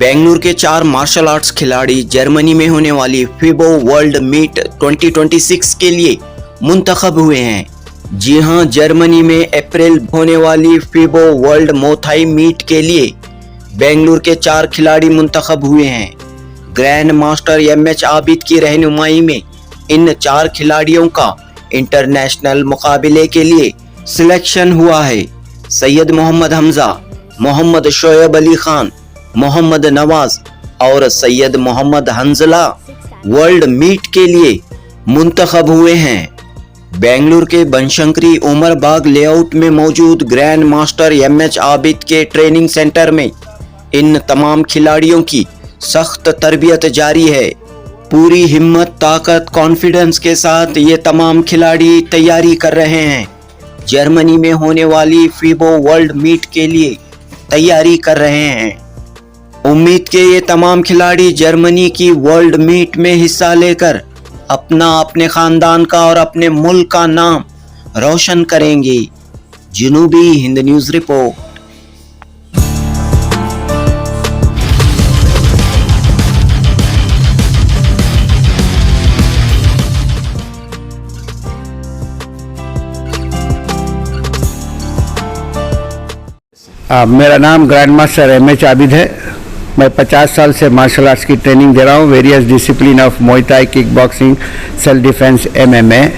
बेंगलुरु के 4 martial arts खिलाड़ी Germany में होने वाली फीबो वर्ल्ड मीट 2026 के लिए मुंतखब हुए हैं। जी हां, जर्मनी में अप्रैल होने वाली फीबो वर्ल्ड मोथाई मीट के लिए बेंगलुरु के 4 खिलाड़ी मुंतखब हुए हैं। ग्रैंड मास्टर एमएच आबिद की रहनुमाई में इन 4 खिलाड़ियों का इंटरनेशनल मुकाबले के लिए सिलेक्शन हुआ है। सैयद मोहम्मद हमजा, मोहम्मद शोएब अली खान, मोहम्मद नवाज और सैयद मोहम्मद हंजला वर्ल्ड मीट के लिए मुंतखब हुए हैं। बेंगलुरु के बनशंकरी उमर बाग लेआउट में मौजूद ग्रैंड मास्टर एमएच आबिद के ट्रेनिंग सेंटर में इन तमाम खिलाड़ियों की सख्त तरबियत जारी है। पूरी हिम्मत, ताकत, कॉन्फिडेंस के साथ ये तमाम खिलाड़ी तैयारी कर रहे हैं। जर्मनी में होने वाली फीबो वर्ल्ड मीट के लिए तैयारी कर रहे हैं। उम्मीद के ये तमाम खिलाड़ी जर्मनी की वर्ल्ड मीट में हिस्सा लेकर अपने खानदान का और अपने मुल्क का नाम रोशन करेंगे। जनूबी हिंद न्यूज़ रिपोर्ट। मेरा नाम ग्रैंड मास्टर एमएच आबिद है। मैं 50 साल से मार्शल आर्ट्स की ट्रेनिंग दे रहा हूँ। वेरियस डिसिप्लिन ऑफ मुay thai, kick boxing, self defence, MMA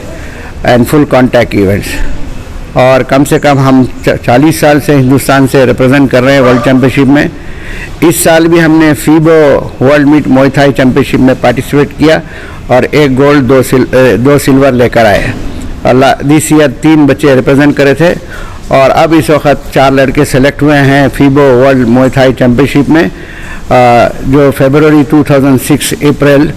and full contact events. और कम से कम हम 40 साल से हिंदुस्तान से रिप्रेजेंट कर रहे हैं वर्ल्ड चैम्पियनशिप में। इस साल भी हमने फीबो वर्ल्ड मीट मुay thai चैम्पियनशिप में पार्टिसिपेट किया और 1 गोल्ड 2 सिल्वर लेकर आए। दिस ईयर 3 बच्चे रिप्रेजेंट करे थे और अब इस वक्त 4 लड़के सेलेक्ट हुए हैं फीबो वर्ल्ड मुay thai चैम्पियनशिप में, जो फरवरी 2006 अप्रैल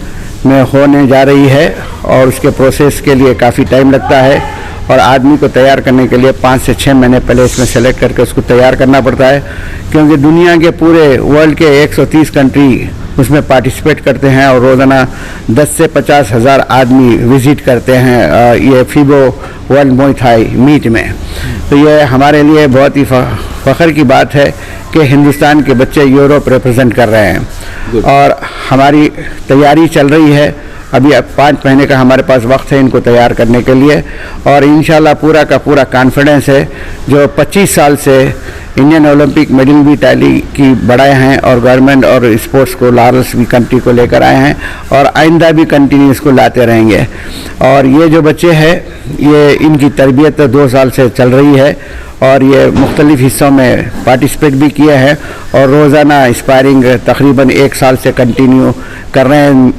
में होने जा रही है। और उसके प्रोसेस के लिए काफ़ी टाइम लगता है और आदमी को तैयार करने के लिए 5 से 6 महीने पहले इसमें सेलेक्ट करके उसको तैयार करना पड़ता है, क्योंकि दुनिया के पूरे वर्ल्ड के 130 कंट्री उसमें पार्टिसिपेट करते हैं और रोज़ाना 10 से 50 हज़ार आदमी विज़िट करते हैं ये फीबो वर्ल्ड मुay thai मीट में। तो ये हमारे लिए बहुत ही फ़ख्र की बात है कि हिंदुस्तान के बच्चे यूरोप रिप्रेजेंट कर रहे हैं और हमारी तैयारी चल रही है। अभी 5 महीने का हमारे पास वक्त है इनको तैयार करने के लिए और इंशाल्लाह पूरा का पूरा कॉन्फिडेंस है। जो 25 साल से इंडियन ओलंपिक मेडल भी टैली की बढ़ाए हैं और गवर्नमेंट और स्पोर्ट्स को लार्स भी कंट्री को लेकर आए हैं और आइंदा भी कंटिन्यू इसको लाते रहेंगे। और ये जो बच्चे हैं ये इनकी तरबियत 2 साल से चल रही है और ये मुख्तलिफ़ हिस्सों में पार्टिसिपेट भी किए हैं और रोज़ाना स्पायरिंग तकरीबन 1 साल से कंटिन्यू कर रहे हैं।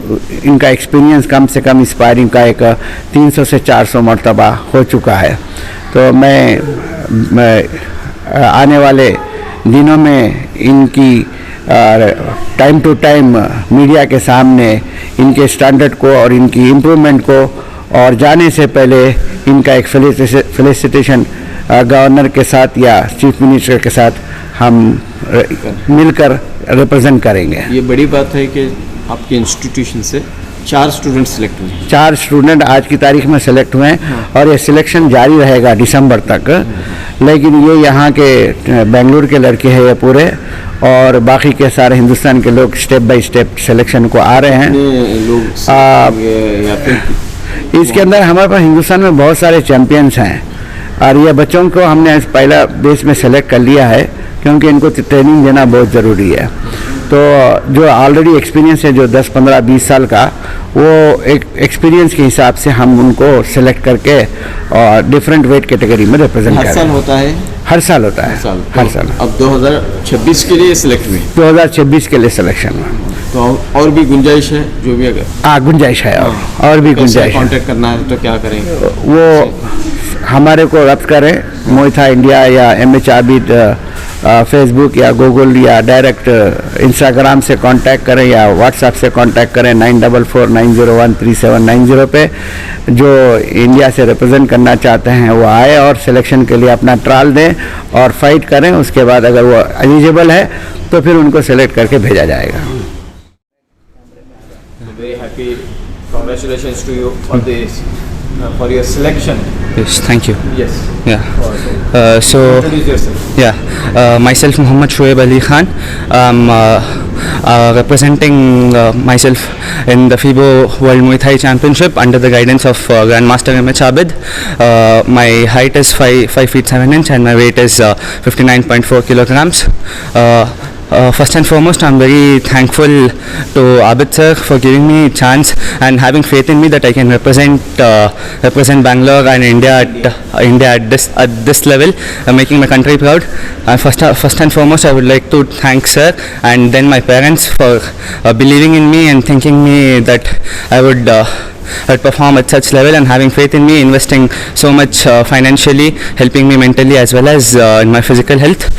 इनका एक्सपीरियंस कम से कम स्पायरिंग का एक 300 से 400 मरतबा हो चुका है। तो मैं आने वाले दिनों में इनकी टाइम टू टाइम मीडिया के सामने इनके स्टैंडर्ड को और इनकी इम्प्रूवमेंट को और जाने से पहले इनका एक फेलिसिटेशन गवर्नर के साथ या चीफ मिनिस्टर के साथ हम मिलकर रिप्रेजेंट करेंगे। ये बड़ी बात है कि आपके इंस्टीट्यूशन से 4 स्टूडेंट सिलेक्ट हुए हैं। 4 स्टूडेंट आज की तारीख में सेलेक्ट हुए हैं और ये सिलेक्शन जारी रहेगा दिसंबर तक। लेकिन ये यहाँ के बेंगलुरु के लड़के हैं ये पूरे और बाकी के सारे हिंदुस्तान के लोग स्टेप बाय स्टेप सिलेक्शन को आ रहे हैं। इसके अंदर हमारे पास हिंदुस्तान में बहुत सारे चैम्पियंस हैं और ये बच्चों को हमने पहला बेस में सेलेक्ट कर लिया है क्योंकि इनको ट्रेनिंग देना बहुत ज़रूरी है। तो जो ऑलरेडी एक्सपीरियंस है जो 10, 15, 20 साल का, वो एक एक्सपीरियंस के हिसाब से हम उनको सेलेक्ट करके और डिफरेंट वेट कैटेगरी में रिप्रेजेंट करते हैं। हर साल होता है? हर साल होता है, हर साल। अब 2026 के लिए सिलेक्ट हुए? 2026 के लिए सिलेक्शन। तो और भी गुंजाइश है? जो भी अगर गुंजाइश है और भी गुंजाइश है। कॉन्टेक्ट करना है तो क्या करेंगे? वो हमारे को रब्त करें मुay thai इंडिया या एमएच आबिद फेसबुक या गूगल या डायरेक्ट इंस्टाग्राम से कांटेक्ट करें या व्हाट्सएप से कांटेक्ट करें 9449013790 पे। जो इंडिया से रिप्रेजेंट करना चाहते हैं वो आए और सिलेक्शन के लिए अपना ट्रायल दें और फाइट करें। उसके बाद अगर वो एलिजिबल है तो फिर उनको सेलेक्ट करके भेजा जाएगा। Very happy. Congratulations to you for this for your selection. Yes, thank you. Yes. Yeah. So introduce yourself. Myself Muhammad Shoaib Ali Khan. I'm representing myself in the FIBO World Muay Thai Championship under the guidance of Grandmaster M.H. Abid. My height is 5 feet 7 inch and my weight is 59.4 kilograms. First and foremost, I'm very thankful to Abid sir for giving me a chance and having faith in me that I can represent Bangalore and India at this level, making my country proud. First and foremost, I would like to thank sir and then my parents for believing in me and thinking me that I would perform at such level and having faith in me, investing so much financially, helping me mentally as well as in my physical health.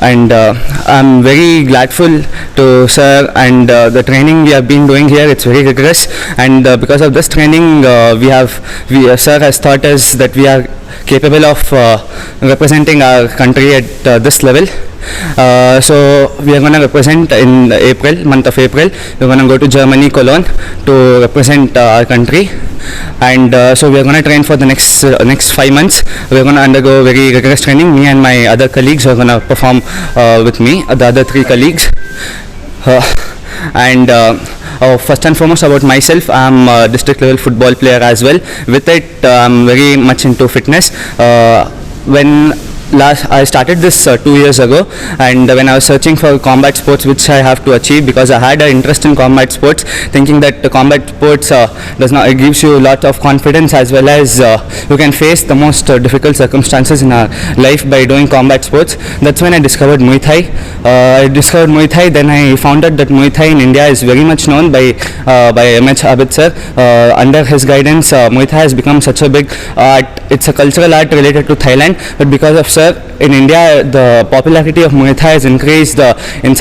And I'm very grateful to sir and the training we have been doing here. It's very rigorous, and because of this training sir has taught us that we are capable of representing our country at this level. So we are going to represent in month of April. We're going to go to Germany, Cologne, to represent our country, and so we are going to train for the next 5 months. We are going to undergo very rigorous training. Me and my other colleagues are going to perform with me, the other 3 colleagues. First and foremost about myself, I'm a district level football player as well. With it, I'm very much into fitness. I started this 2 years ago, and when I was searching for combat sports which I have to achieve, because I had an interest in combat sports, thinking that combat sports it gives you a lot of confidence as well as you can face the most difficult circumstances in our life by doing combat sports. That's when I discovered Muay Thai. Then I found out that Muay Thai in India is very much known by M.H. Abid sir. Under his guidance, Muay Thai has become such a big art. It's a cultural art related to Thailand, but because of sir, in India the popularity of Muay Thai has increased in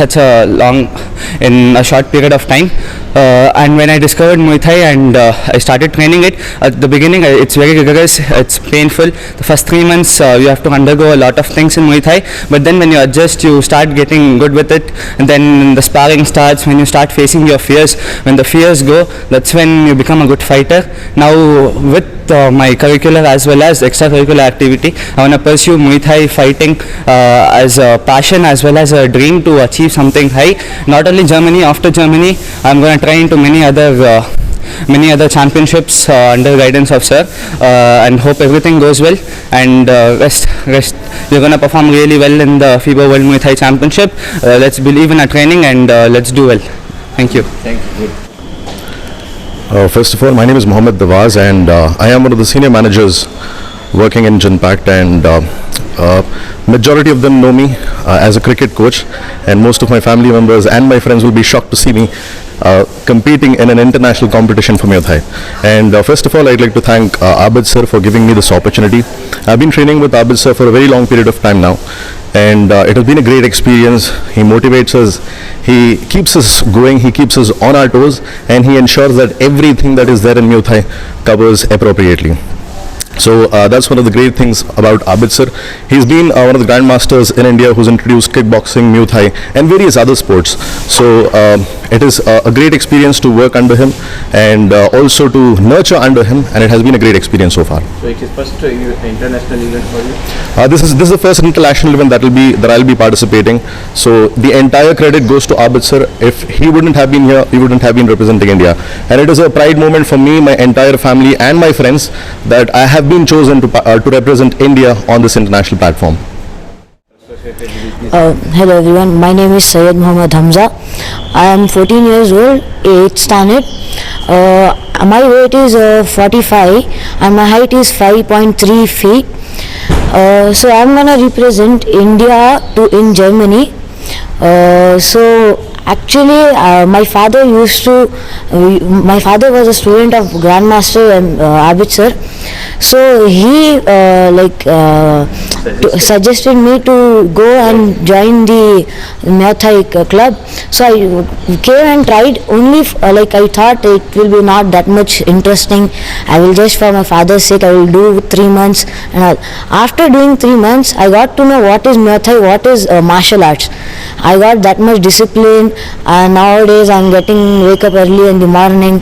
a short period of time. And when I discovered Muay Thai and I started training it, at the beginning it's very rigorous, it's painful. The first 3 months you have to undergo a lot of things in Muay Thai, but then when you adjust, you start getting good with it, and then the sparring starts. When you start facing your fears, when the fears go, that's when you become a good fighter. Now with my curricular as well as extracurricular activity, I want to pursue Muay Thai fighting as a passion as well as a dream to achieve something high. Not only Germany, after Germany I'm going to try into many other championships under guidance of sir, and hope everything goes well, and rest we're going to perform really well in the FIBO World Muay Thai Championship. Let's believe in our training and let's do well. Thank you. First of all, my name is Mohammed Dawaz, and I am one of the senior managers working in Genpact, and majority of them know me as a cricket coach, and most of my family members and my friends will be shocked to see me competing in an international competition for Muay Thai. And first of all, I'd like to thank Abid sir for giving me this opportunity. I've been training with Abid sir for a very long period of time now, and it has been a great experience. He motivates us, he keeps us going, he keeps us on our toes, and he ensures that everything that is there in Muay Thai covers appropriately. So that's one of the great things about Abid sir. He's been one of the grandmasters in India who's introduced kickboxing, Muay Thai and various other sports. So it is a great experience to work under him and also to nurture under him, and it has been a great experience so far. So it is first international event for you? This is the first international event that I'll be participating. So the entire credit goes to Abid sir. If he wouldn't have been here, we wouldn't have been representing India. And it is a pride moment for me, my entire family and my friends that I have been chosen to represent India on this international platform. Hello everyone, my name is Syed Muhammad Hamza. I am 14 years old, 8th standard. My weight is 45 and my height is 5.3 feet. So I am gonna represent India in Germany. Actually, my father was a student of Grandmaster Abid sir. So he suggested me to go and join the Muay Thai club. So I came and tried. Only I thought it will be not that much interesting. I will just, for my father's sake, I will do 3 months. And after doing 3 months, I got to know what is Muay Thai, what is martial arts. I got that much discipline, and nowadays I'm wake up early in the morning.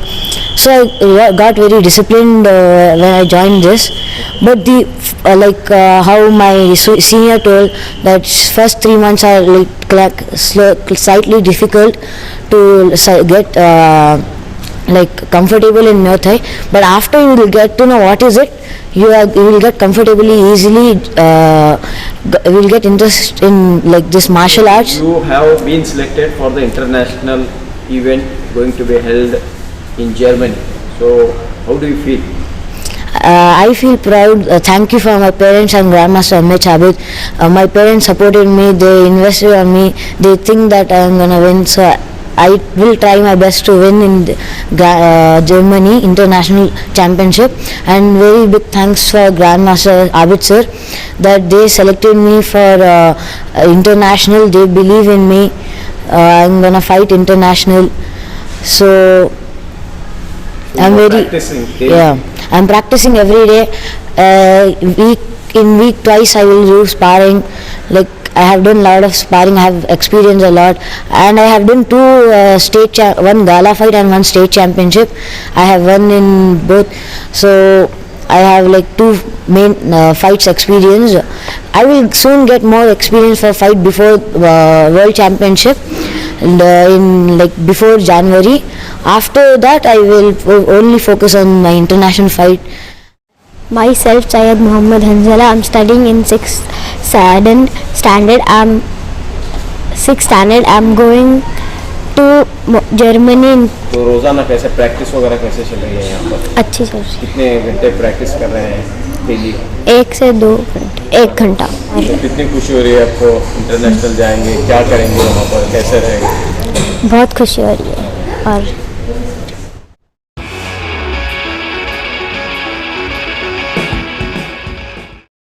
So I got very disciplined when I joined this. but the how my senior told that first 3 months are slightly difficult to get comfortable in Muay Thai, but after you will get to know what is it, you will get comfortably easily will get interest in this martial arts. You have been selected for the international event going to be held in Germany. So how do you feel? I feel proud. Thank you for my parents and Grandmaster M.H. Abid. My parents supported me. They invested on me. They think that I am gonna win. So I will try my best to win in Germany International Championship. And very big thanks for Grandmaster Abid sir that they selected me for international. They believe in me. I'm gonna fight international. So I'm very I'm practicing every day. Week twice I will do sparring. I have done a lot of sparring. I have experienced a lot, and I have done one gala fight and one state championship. I have won in both, so I have 2 main fights experience. I will soon get more experience for fight before world championship, and before January. After that, I will only focus on my international fight. Myself, Syed Muhammad Hanzala. I'm studying in 6th standard. I'm going to Germany. तो रोजाना कैसे practice वगैरह कैसे चल रही है यहाँ पर? अच्छी चल रही कितने घंटे प्रैक्टिस कर रहे हैं डेली? 1 से 2 घंटे, 1 घंटा। तो कितनी खुशी हो रही है आपको? इंटरनेशनल जाएंगे, क्या करेंगे वहाँ पर, कैसे रहेंगे? बहुत खुशी हो रही है और